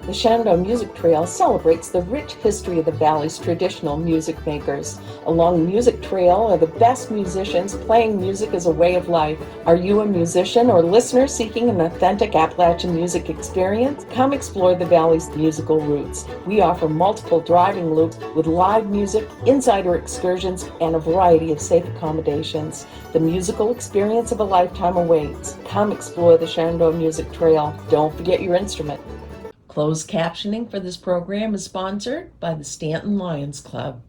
The Shenandoah Music Trail celebrates the rich history of the Valley's traditional music makers. Along the music trail are the best musicians playing music as a way of life. Are you a musician or listener seeking an authentic Appalachian music experience? Come explore the Valley's musical roots. We offer multiple driving loops with live music, insider excursions, and a variety of safe accommodations. The musical experience of a lifetime awaits. Come explore the Shenandoah Music Trail. Don't forget your instrument. Closed captioning for this program is sponsored by the Stanton Lions Club.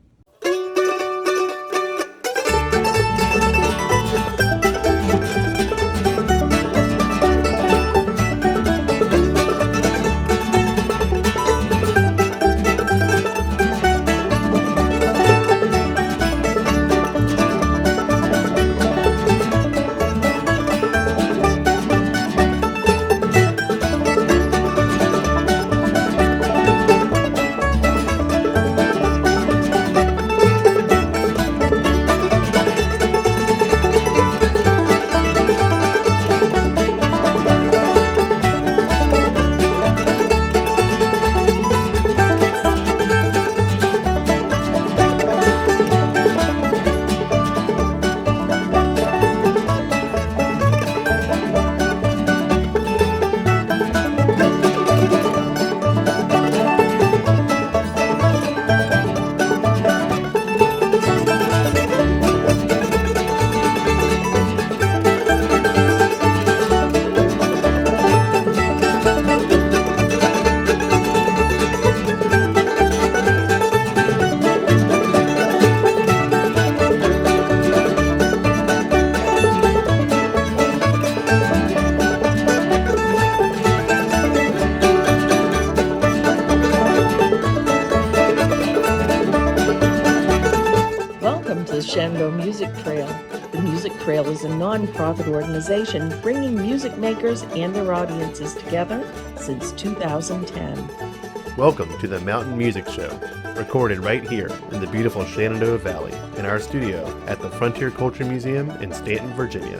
Shenandoah Music Trail. The Music Trail is a non-profit organization bringing music makers and their audiences together since 2010. Welcome to the Mountain Music Show, recorded right here in the beautiful Shenandoah Valley in our studio at the Frontier Culture Museum in Stanton, Virginia.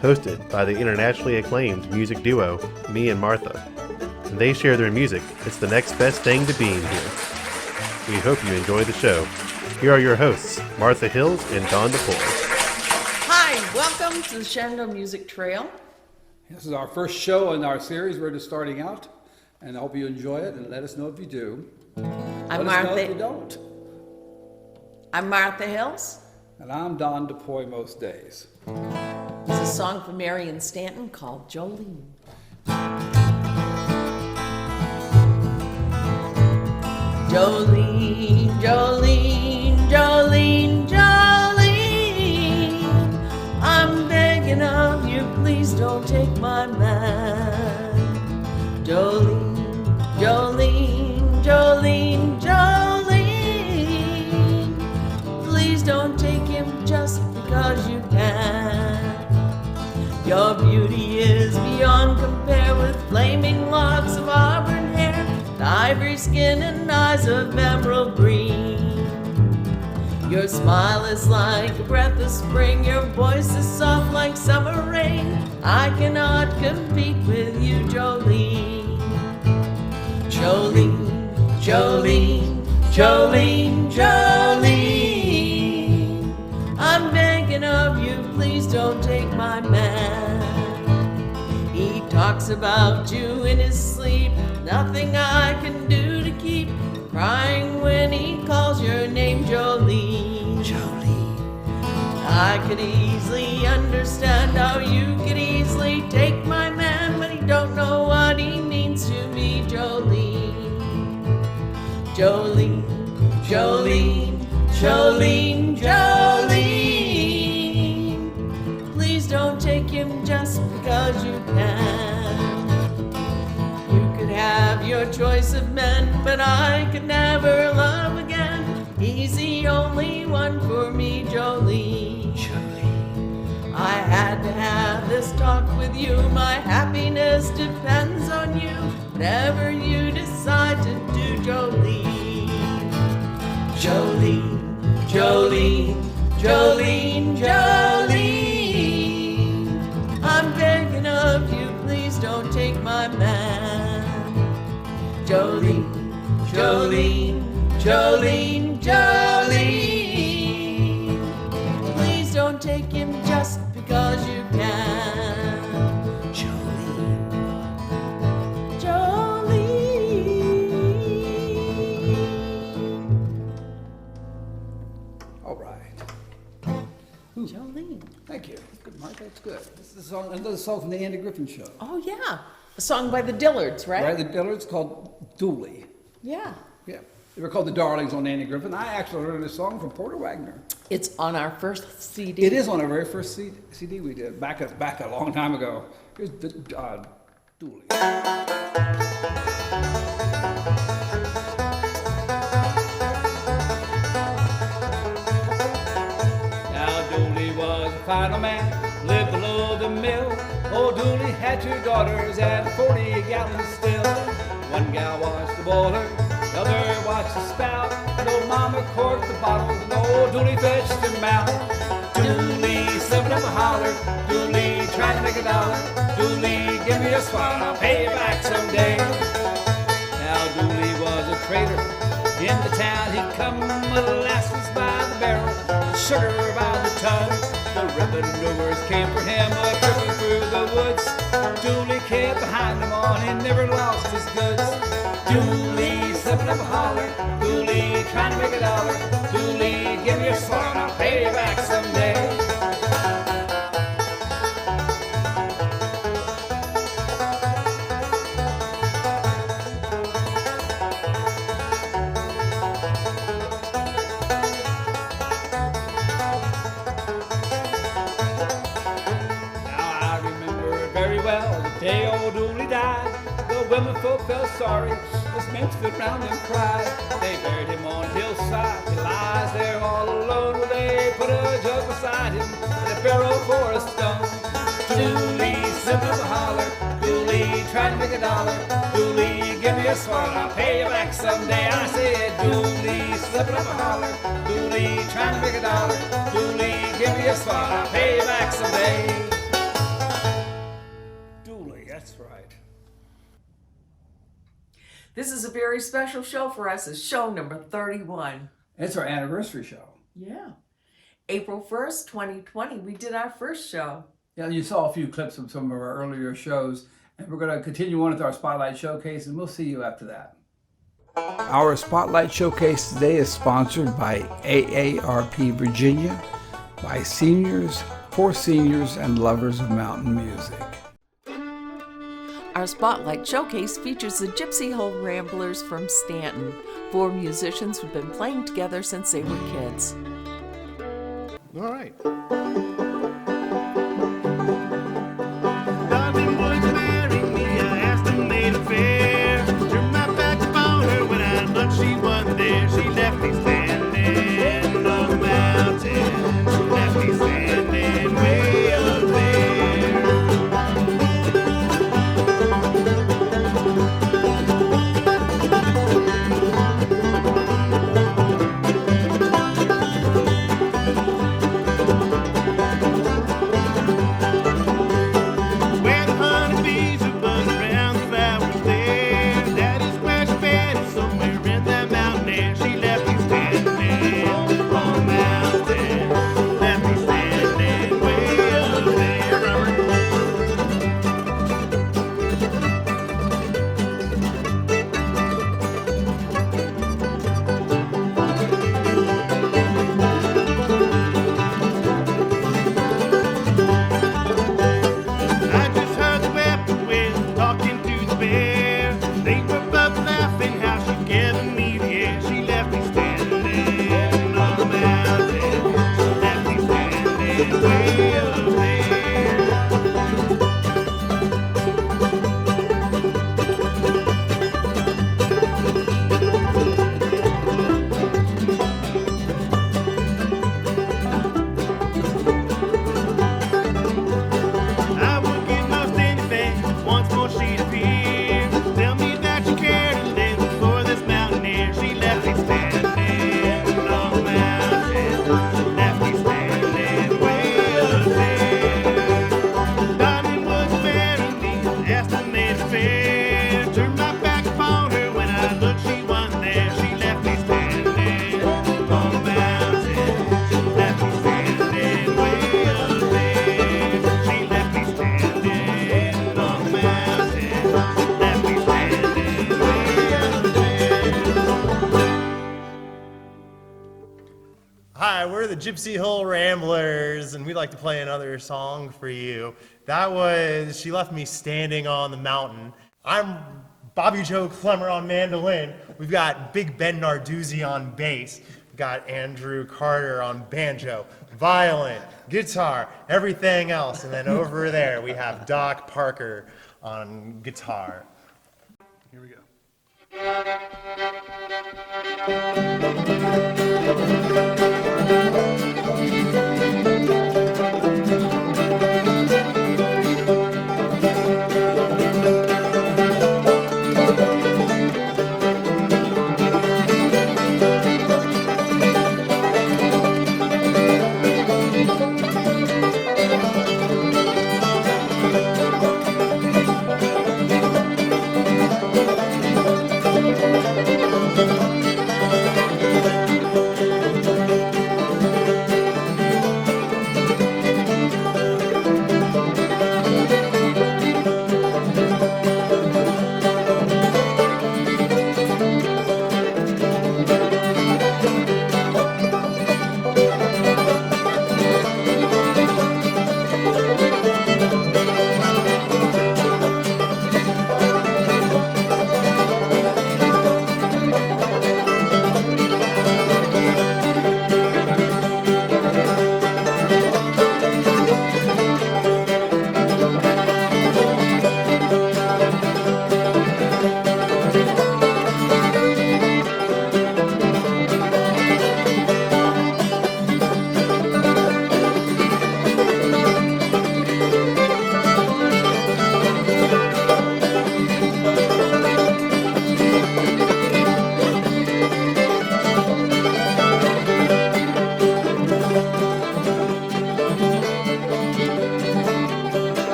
Hosted by the internationally acclaimed music duo, Me and Martha. They share their music. It's the next best thing to being here. We hope you enjoy the show. Here are your hosts, Martha Hills and Don DePoy. Hi, welcome to the Shenandoah Music Trail. This is our first show in our series. We're just starting out, and I hope you enjoy it, and let us know if you do. I'm let us know Martha. if you don't. I'm Martha Hills. And I'm Don DePoy most days. It's a song from Marion Stanton called Jolene. Jolene, Jolene, Jolene, Jolene, I'm begging of you, please don't take my man. Jolene, Jolene, Jolene, Jolene, please don't take him just because you can. Your beauty is beyond compare with flaming locks of auburn hair, ivory skin and eyes of emerald green. Your smile is like a breath of spring, your voice is soft like summer rain. I cannot compete with you, Jolene. Jolene, Jolene, Jolene, Jolene, I'm begging of you, please don't take my man. He talks about you in his sleep, nothing I can do to keep crying when he calls your name, Jolene. Jolene. I could easily understand how you could easily take my man, but he don't know what he means to me, Jolene. Jolene, Jolene, Jolene, Jolene, please don't take him just because you can. Have your choice of men, but I could never love again. He's the only one for me, Jolene. Jolene. I had to have this talk with you. My happiness depends on you. Whatever you decide to do, Jolene. Jolene, Jolene, Jolene, Jolene, I'm begging of you, please don't take my man. Jolene, Jolene, Jolene, Jolene. Please don't take him just because you can. Jolene, Jolene. All right. Jolene. Thank you. Good, Mark. That's good. This is another song from the Andy Griffin Show. Oh, yeah. A song by the Dillards, right? Right? The Dillards called Dooley. Yeah. Yeah. They were called the Darlings on Andy Griffin. I actually learned this song from Porter Wagner. It's on our first CD. It is on our very first CD we did back a long time ago. Here's the Dooley. Now Dooley was a final man, lived below the mill. Old Dooley had 2 daughters and 40 gallons still. One gal watched the boiler, the other watched the spout. And old mama corked the bottles and old Dooley fetched them out. Dooley slipping up a holler, Dooley trying to make a dollar. Dooley, give me a swat, I'll pay you back someday. Now Dooley was a trader. In the town he'd come molasses by the barrel, sugar by the ton. The revenuers came for him, tripping through the woods. Dooley kept behind them on, he never lost his goods. Dooley slipping up a holler, Dooley trying to make a dollar. Dooley, give me a swat, I'll pay you back someday. Day old Dooley died, the women folk felt sorry, his men stood round and cried. They buried him on a hillside, he lies there all alone. Well, they put a jug beside him and a barrel for a stone. Dooley slipped up a holler, Dooley trying to make a dollar. Dooley, give me a swat, I'll pay you back someday. I said, Dooley slipping up a holler, Dooley trying to make a dollar. Dooley, give me a swat, I'll pay you back someday. That's right. This is a very special show for us. It's show number 31. It's our anniversary show. Yeah. April 1st, 2020, we did our first show. Yeah, you saw a few clips from some of our earlier shows, and we're going to continue on with our Spotlight Showcase, and we'll see you after that. Our Spotlight Showcase today is sponsored by AARP Virginia, by seniors, for seniors, and lovers of mountain music. Our Spotlight Showcase features the Gypsy Hole Ramblers from Stanton, 4 musicians who've been playing together since they were kids. All right. Darling, would you marry me? I asked and made it fair. Turned my back upon her when I looked, she wasn't there. She left me standing on the mountain. She left me standing way up there. Once more she'd appear, tell me that you cared. Hi, we're the Gypsy Hole Ramblers, and we'd like to play another song for you. That was She Left Me Standing on the Mountain. I'm Bobby Joe Clemmer on mandolin. We've got Big Ben Narduzzi on bass. We've got Andrew Carter on banjo, violin, guitar, everything else. And then over there we have Doc Parker on guitar. Here we go.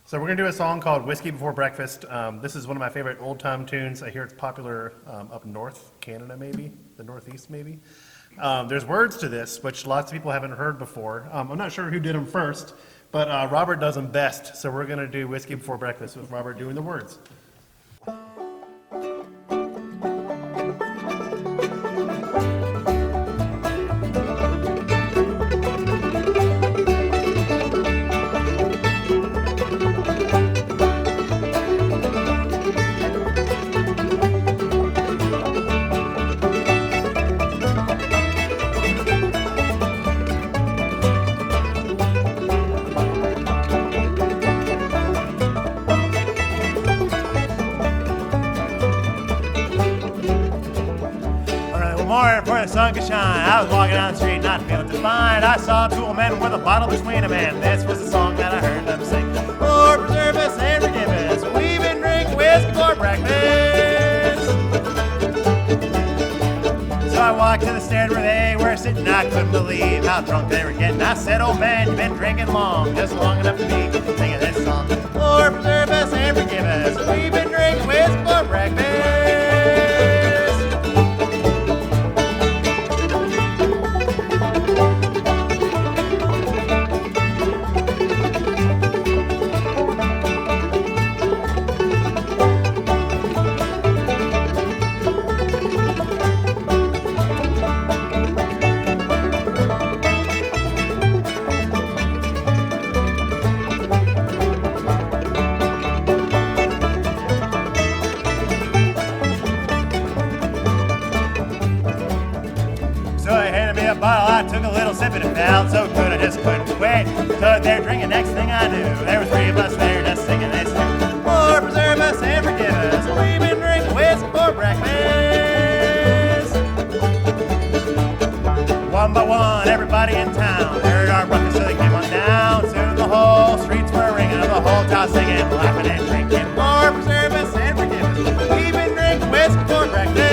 So we're going to do a song called Whiskey Before Breakfast. This is one of my favorite old-time tunes. I hear it's popular up north, Canada maybe, the Northeast maybe. There's words to this, which lots of people haven't heard before. I'm not sure who did them first, but Robert does them best. So we're going to do Whiskey Before Breakfast with Robert doing the words. Morning before the sun could shine, I was walking down the street not feeling defined. I saw two old men with a bottle between them, and this was the song that I heard them sing. Lord preserve us and forgive us, we've been drinking whiskey for breakfast. So I walked to the stand where they were sitting. I couldn't believe how drunk they were getting. I said, "Oh man, you've been drinking long, just long enough to be singing this song. Lord preserve us and forgive us, we've been drinking whiskey for breakfast." I took a little sip and it felt so good I just couldn't quit. Stood there drinking, next thing I knew, there were three of us there just singing this tune. Lord preserve us and forgive us, we've been drinking whiskey for breakfast. One by one, everybody in town heard our ruckus, so they came on down. Soon the whole streets were ringing, the whole town singing, laughing and drinking. Lord preserve us and forgive us, we've been drinking whiskey for breakfast.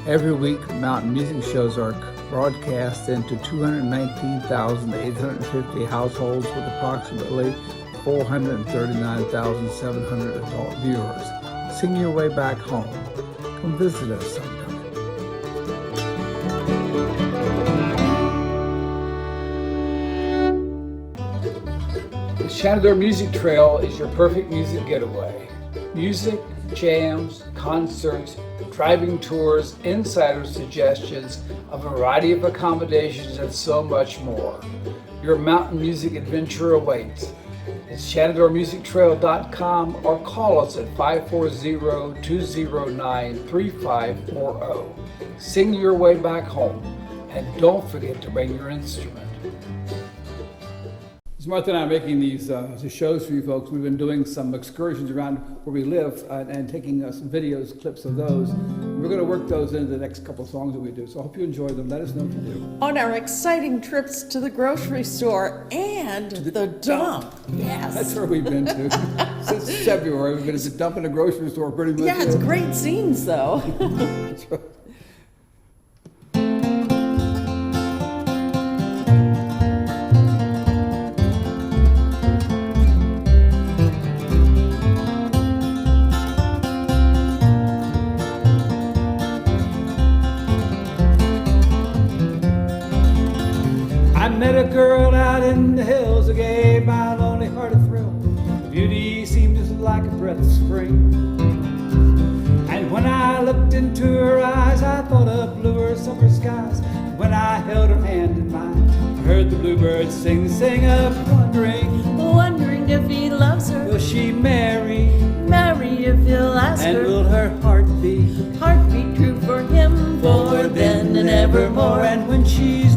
Every week, mountain music shows are broadcast into 219,850 households with approximately 439,700 adult viewers. Sing your way back home. Come visit us sometime. The Shenandoah Music Trail is your perfect music getaway. Music, jams, concerts, driving tours, insider suggestions, a variety of accommodations, and so much more. Your mountain music adventure awaits. It's ShenandoahMusicTrail.com or call us at 540-209-3540. Sing your way back home, and don't forget to bring your instrument. Martha and I are making these shows for you folks. We've been doing some excursions around where we live and taking some videos, clips of those. We're going to work those into the next couple of songs that we do. So I hope you enjoy them. Let us know if you do. On our exciting trips to the grocery store and the dump. Yes. That's where we've been to. Since February, we've been at the dump in the grocery store pretty much. Yeah, it's great scenes though. That's right. I met a girl out in the hills that gave my lonely heart a thrill. Beauty seemed just like a breath of spring. And when I looked into her eyes, I thought of bluer summer skies. When I held her hand in mine, I heard the bluebirds sing of wondering if he loves her. Will she marry If he'll ask and her. will her heart be Heart be true for him, for then and evermore? And when she's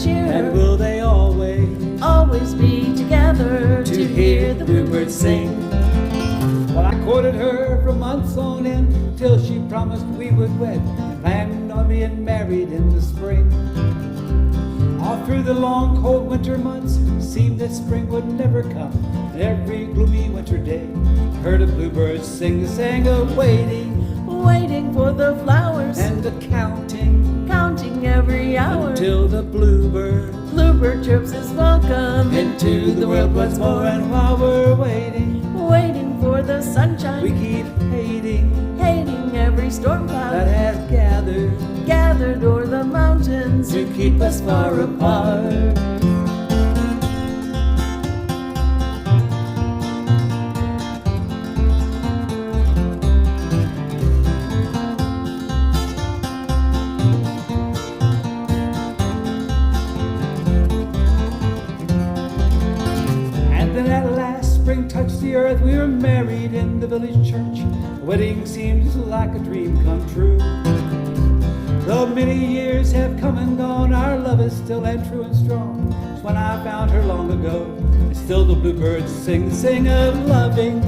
cheer. And will they always be together to hear the bluebirds sing? Well, I courted her for months on end, till she promised we would wed, planned on being married in the spring. All through the long cold winter months, seemed that spring would never come, and every gloomy winter day, heard a bluebird sing the sang of waiting, Waiting for the flowers and the counting, counting every hour until the bluebird Bluebird chirps his welcome into the world once more. And while we're waiting, waiting for the sunshine, we keep hating hating every storm that cloud has gathered o'er the mountains to keep us far apart. And then at last spring touched the earth. We were married in the village church. The wedding seems like a dream come true. Though many years have come and gone, our love is still and true and strong. It's when I found her long ago, and still the bluebirds sing of loving,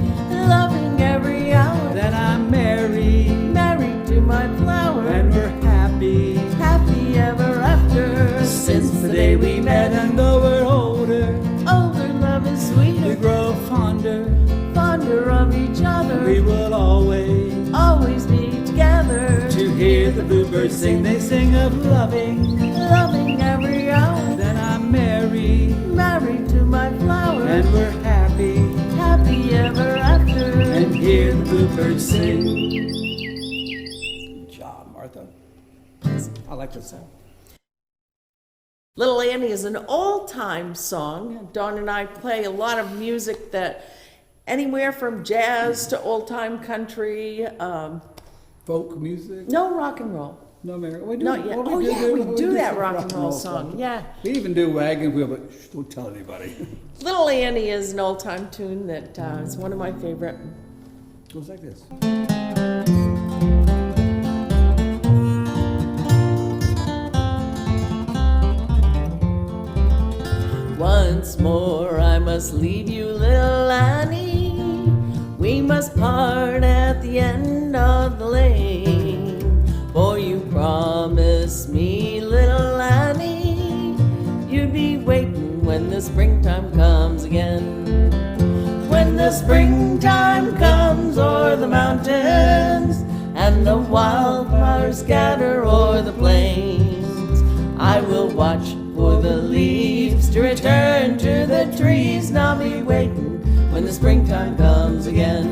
loving every hour. that I'm married, Married to my flower, and we're happy happy ever after. since the day we met. And though we're older, older love is we sweeter, grow fonder. fonder of each other. We will always be together to hear the bluebirds sing. They sing of loving, loving every hour. that I'm married, Married to my flower, and we're happy, happy ever after. and hear the bluebirds sing. Good job, Martha. I like this song. Little Annie is an old-time song. Dawn and I play a lot of music that anywhere from jazz to old-time country. Folk music? No rock and roll. No, Mary. We do, Not yet. well, Oh yeah, we do that some rock and roll stuff. song. Yeah. We even do Wagon Wheel, but shh, don't tell anybody. Little Annie is an old-time tune that is one of my favorite. Goes like this. Once more I must leave you, little Annie. We must part at the end of the lane. For you promised me, little Annie, you'd be waiting when the springtime comes again. When the springtime comes o'er the mountains, and the wildflowers scatter o'er the plains, I will watch for the leaves to return to the trees, and I'll be waiting when the springtime comes again.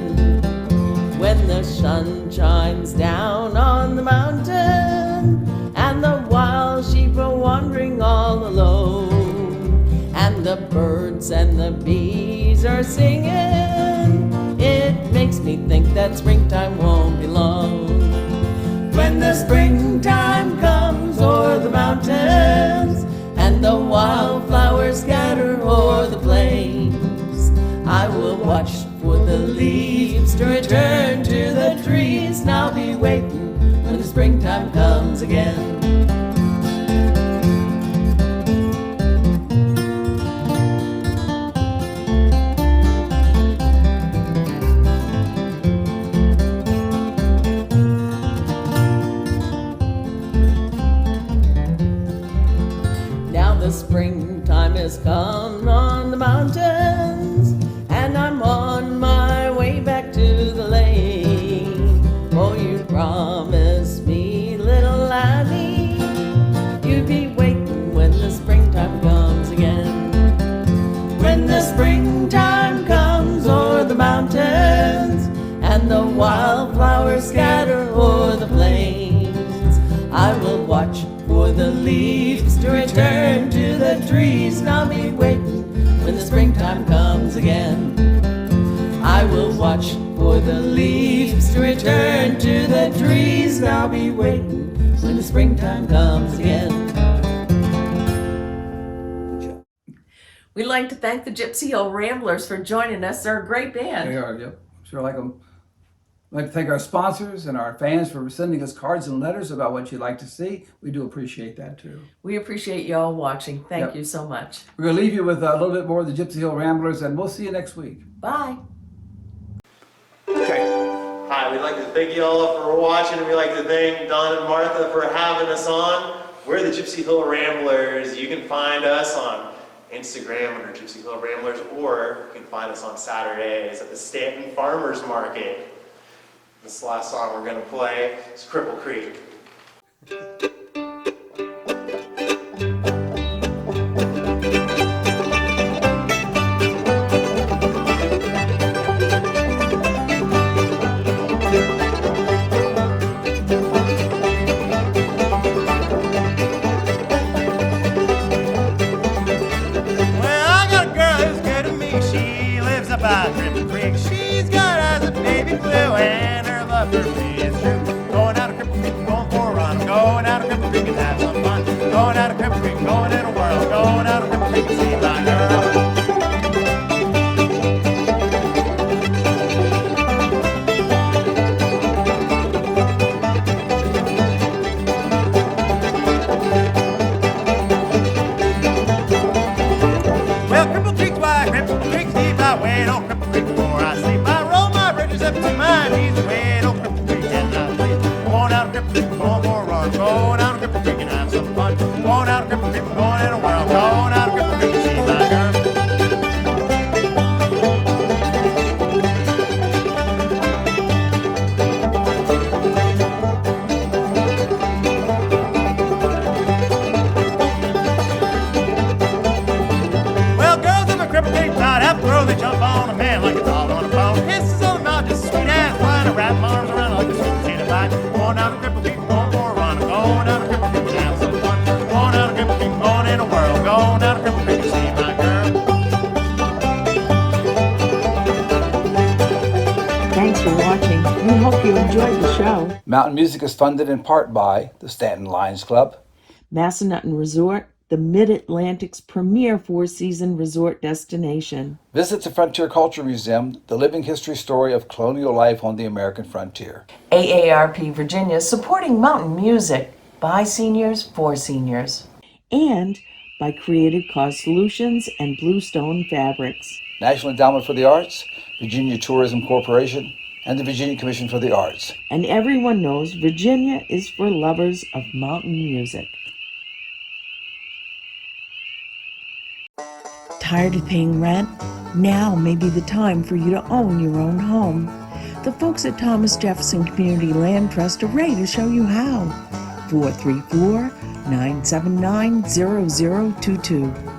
When the sun shines down on the mountain, and the wild sheep are wandering all alone, and the birds and the bees are singing, it makes me think that springtime won't be long. When the springtime comes o'er the mountains, and the wildflowers scatter o'er the plains, I will watch for the leaves to return to the trees, and I'll be waiting when the springtime comes again. The springtime has come on the mountains, and I'm on my way back to the lane. For you promised me, little Annie, you'd be waiting when the springtime comes again. When the springtime comes o'er the mountains, and the wildflowers scatter o'er the plains, I will watch for the leaves to return to the trees, and I'll be waiting when the springtime comes again. I will watch for the leaves to return to the trees, and I'll be waiting when the springtime comes again. We'd like to thank the Gypsy Hill Ramblers for joining us. They're a great band. They are, yep. Sure like them. I'd like to thank our sponsors and our fans for sending us cards and letters about what you'd like to see. We do appreciate that too. We appreciate y'all watching. Thank Yep. you so much. We're going to leave you with a little bit more of the Gypsy Hill Ramblers, and we'll see you next week. Bye. Hi, we'd like to thank you all for watching, and we'd like to thank Don and Martha for having us on. We're the Gypsy Hill Ramblers. You can find us on Instagram under Gypsy Hill Ramblers, or you can find us on Saturdays at the Stanton Farmers Market. This last song we're going to play is Cripple Creek. By Cripple Creek, she's got eyes of baby blue, and her love for me is true. Going out of Cripple Creek, going for a run. I'm going out of Cripple Creek and have some fun. Going out of Cripple Creek, going in a whirl. Going out of Cripple Creek and see my girl. Well, Cripple Creek's wide, Cripple Creek's deep. I wait on Cripple Creek before I sleep. I roll my bridges up to my knees. Wait on Cripple Creek and I sleep. Going out of Cripple Creek, going for a run. Going out of Cripple Creek and have some fun. Going out of Cripple Creek, going in a whirl. Going out of Cripple Creek to see my girl. Well, girls in the Cripple Creek tide have to grow. They jump on a man like a dog on a bone. Kisses on the mouth, just sweet as wine. I wrap my arms around like a sweet potato vine. Going out of Cripple Creek, going for a run. I'm going out of Cripple Creek to have some fun. Going out of Cripple Creek, going in a whirl. Going out of Cripple Creek to see my girl. Thanks for watching. We hope you enjoyed the show. Mountain Music is funded in part by the Stanton Lions Club, Massanutten Resort, the Mid-Atlantic's premier four-season resort destination. Visit the Frontier Culture Museum, the living history story of colonial life on the American frontier. AARP Virginia, supporting mountain music by seniors for seniors. And by Creative Cause Solutions and Bluestone Fabrics. National Endowment for the Arts, Virginia Tourism Corporation, and the Virginia Commission for the Arts. And everyone knows Virginia is for lovers of mountain music. Tired of paying rent? Now may be the time for you to own your own home. The folks at Thomas Jefferson Community Land Trust are ready to show you how. 434-979-0022.